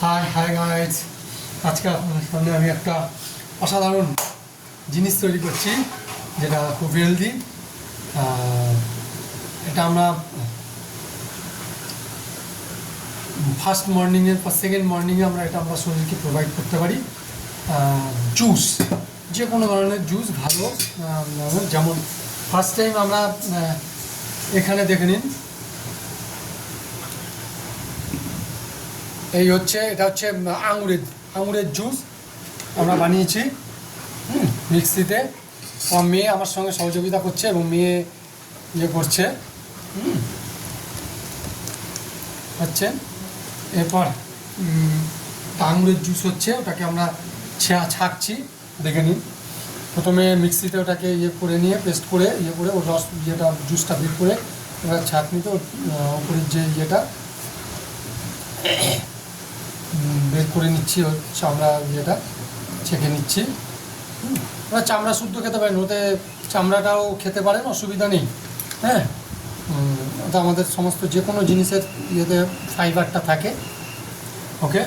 High hi guys, আজকে আপনাদের সামনে আমি একটা অসাধারণ জিনিস তৈরি করছি যেটা খুব হেলদি। এটা আমরা ফার্স্ট মর্নিংয়ের পর সেকেন্ড মর্নিংয়ে আমরা শরীরকে প্রোভাইড করতে পারি। জুস, যে কোনো ধরনের জুস ভালো। যেমন ফার্স্ট টাইম আমরা এখানে দেখে নিন, এটা হচ্ছে আঙুরের জুস আমরা বানিয়েছি মিক্সিতে। আমার মেয়ে আমার সঙ্গে সহযোগিতা করছে এবং মেয়ে ইয়ে করছে হচ্ছে। এরপর আঙুরের জুস হচ্ছে, ওটাকে আমরা ছাঁকছি, দেখে নিন। প্রথমে মিক্সিতে ওটাকে ইয়ে করে নিয়ে পেস্ট করে ইয়ে করে ওর রস জুসটা বের করে এবার ছাঁকনিতে ওপরের যে ইয়েটা বের করে নিচ্ছি, চামড়া ইয়েটা ছেঁকে নিচ্ছি। ওরা চামড়া শুদ্ধ খেতে পারেন, ওতে চামড়াটাও খেতে পারেন, অসুবিধা নেই। হ্যাঁ, ওটা আমাদের সমস্ত যে কোনো জিনিসের ইয়েতে ফাইবারটা থাকে। ওকে,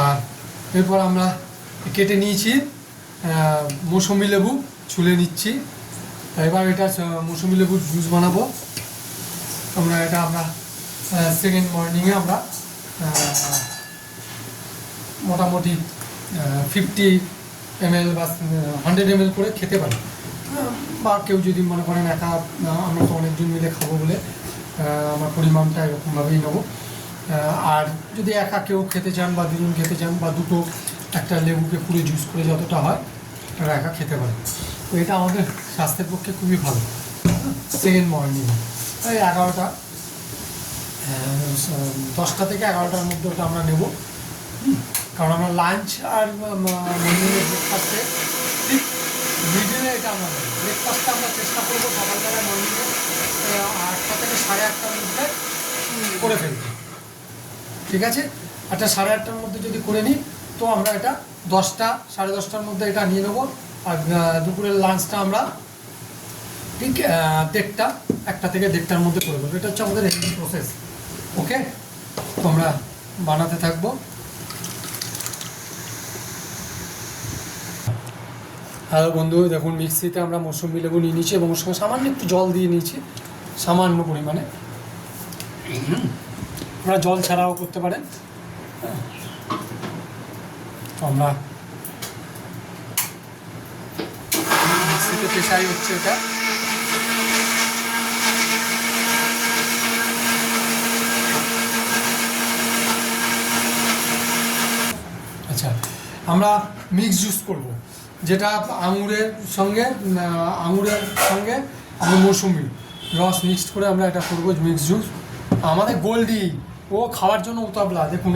আর এরপর আমরা কেটে নিয়েছি মৌসুমি লেবু, ছুলে নিচ্ছি। এবার এটা মৌসুমি লেবুর জুস বানাবো আমরা। আমরা সেকেন্ড মর্নিংয়ে আমরা মোটামুটি 50 ml বা 100 ml করে খেতে পারি। বা কেউ যদি মনে করেন একা, আমরা তো অনেকজন মিলে খাবো বলে আমার পরিমাণটা এরকমভাবেই নেবো। আর যদি একা কেউ খেতে চান বা দুজন খেতে চান বা দুটো একটা লেবুকে পুরো জুস করে যতটা হয় তারা একা খেতে পারে। তো এটা আমাদের স্বাস্থ্যের পক্ষে খুবই ভালো। সেকেন্ড মর্নিং এই 10টা থেকে 11টার মধ্যে ওটা আমরা নেব, কারণ আমরা লাঞ্চ আর মর্নিংয়ের ব্রেকফাস্টে ঠিক মিডিলে এটা আমরা নেব। ব্রেকফাস্টটা আমরা চেষ্টা করবো সকালবেলায় মর্নিংয়ে 8টা থেকে 8:30টার মধ্যে করে ফেলবো, ঠিক আছে? 8টা 8:30টার মধ্যে যদি করে নিই তো আমরা এটা 10টা 10:30টার মধ্যে এটা নিয়ে নেবো। আর দুপুরের লাঞ্চটা আমরা ঠিক 1টা থেকে 1:30টার মধ্যে করে দেবো। এটা হচ্ছে আমাদের হেলদি প্রসেস। ওকে, তো আমরা বানাতে থাকবো। হ্যালো বন্ধু, দেখুন মিক্সিতে আমরা মৌসুমি লেবু নিয়ে নিয়েছি এবং ওর সঙ্গে সামান্য একটু জল দিয়ে নিয়েছি, সামান্য পরিমাণে। আপনারা জল ছাড়াও করতে পারেন। তো আমরা মিক্সিতে পেশাই হচ্ছে এটা। আচ্ছা, আমরা মিক্স জুস করব, যেটা আঙুরের সঙ্গে আমরা মৌসুমি রস মিক্সড করে আমরা এটা করবো মিক্স জুস। আমাদের গোল্ডি ও খাওয়ার জন্য উতাবলা, দেখুন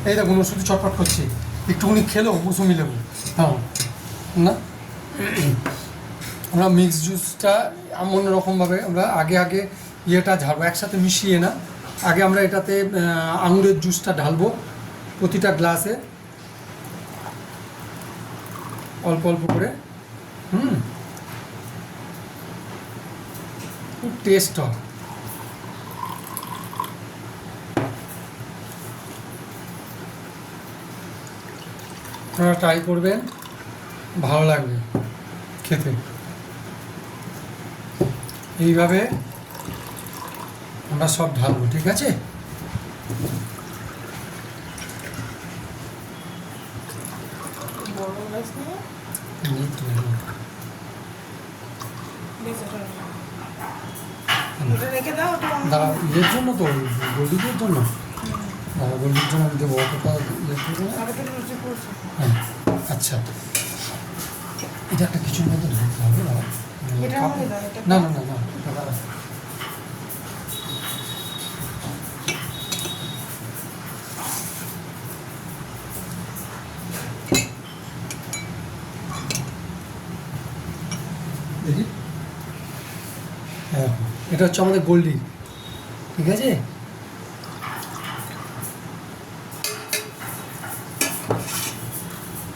এই দেখুন ও শুধু চটপট করছে, একটুখানি খেলো মৌসুমি লেবু। হ্যাঁ না, আমরা মিক্স জুসটা এমন রকমভাবে আমরা আগে ইয়েটা ঢালবো, একসাথে মিশিয়ে না। আগে আমরা এটাতে আঙুরের জুসটা ঢালবো প্রতিটা গ্লাসে অল্প অল্প করে। খুব টেস্ট হয়। আপনারা ট্রাই করবেন, ভালো লাগবে খেতে। এইভাবে আমরা সব ঢালবো, ঠিক আছে? দাঁড়া, ইয়ের জন্য তো গোল্ডির জন্য, গোল্ডির জন্য আমি দেবো অতটা ইয়ে করবো। হ্যাঁ, আচ্ছা, এটা একটা কিছুর মধ্যে ঢালতে হবে। না না না না, এটা দাঁড়া। দেখি, হ্যাঁ, এটা হচ্ছে আমাদের গোল্ডি, ঠিক আছে?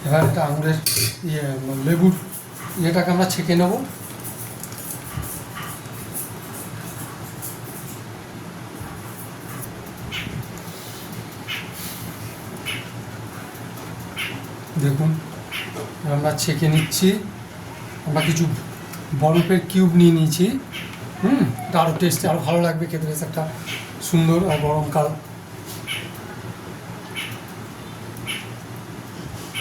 এবার একটা আঙুরের লেবুর ইয়েটাকে আমরা ছেঁকে নেব। দেখুন আমরা ছেঁকে নিচ্ছি। আমরা কিছু বরফের কিউব নিয়ে নিয়েছি। এটা আরও টেস্টে আরও ভালো লাগবে খেতে, বেশ একটা সুন্দর। আর গরমকাল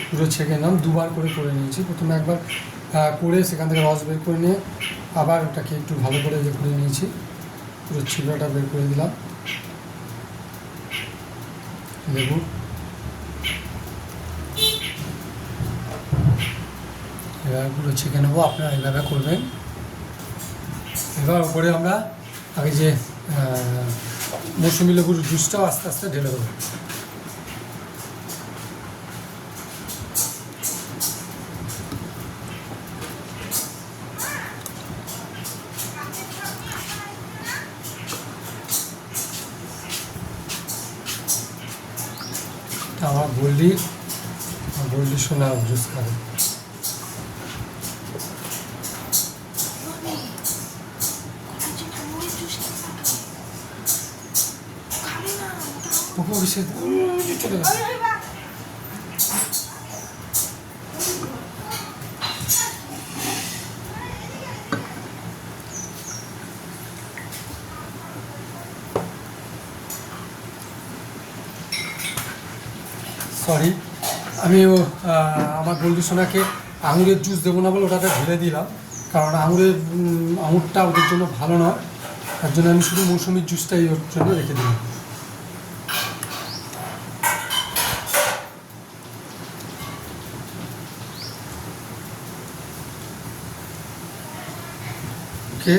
পুরো ছেঁকে নিলাম, দুবার করে নিয়েছি। প্রথমে একবার করে সেখান থেকে রস বের করে নিয়ে আবার ওটাকে একটু ভালো করে করে নিয়েছি। পুরো ছিলটা বের করে দিলাম। দেখুন এবার পুরো ছেঁকে নেবো, আপনারা এইভাবে করবেন। এবার ওপরে আমরা আগে যে মৌসুমি লেবুর জুসটাও আস্তে আস্তে ঢেলে দেবো। আমার গোল্ডি সোনা জুস খাবে। চলে গেছে। সরি, আমি আমার গোল্ডি সোনাকে আঙুরের জুস দেবো না বলে ওটাতে ঢেলে দিলাম, কারণ আঙুরটা ওদের জন্য ভালো নয়। তার জন্য আমি শুধু মৌসুমির জুসটাই ওর জন্য রেখে দিলাম। ওকে,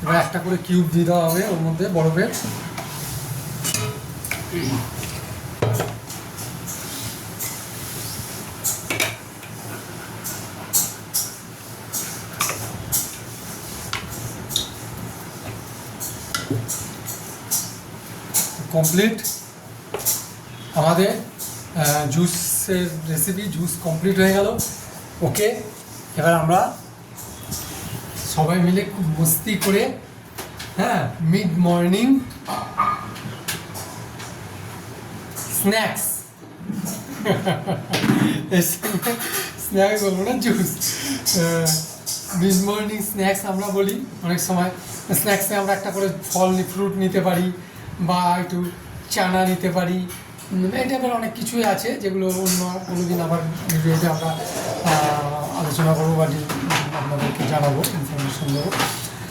এবার একটা করে কিউব দিয়ে দেওয়া হবে ওর মধ্যে বরফের। কমপ্লিট আমাদের জুসের রেসিপি, জুস কমপ্লিট হয়ে গেল। ওকে, এবার আমরা সবাই মিলে খুব মস্তি করে মিড মর্নিং স্ন্যাক্স স্ন্যাক্স বলবো না, জুস। মিড মর্নিং স্ন্যাক্স আমরা বলি অনেক সময়। স্ন্যাক্সে আমরা একটা করে ফ্রুট নিতে পারি, বা একটু চানা নিতে পারি। এই টাইপের অনেক কিছুই আছে যেগুলো অন্য কোনো দিন আবার ভিডিওতে আমরা আলোচনা করবো বা আপনাদেরকে জানাবো, ইনফরমেশন দেবো।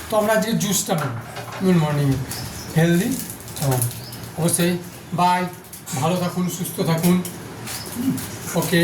তো আমরা আজকে জুসটা নেব গুড মর্নিং হেলদি। অবশ্যই বাই, ভালো থাকুন, সুস্থ থাকুন। ওকে।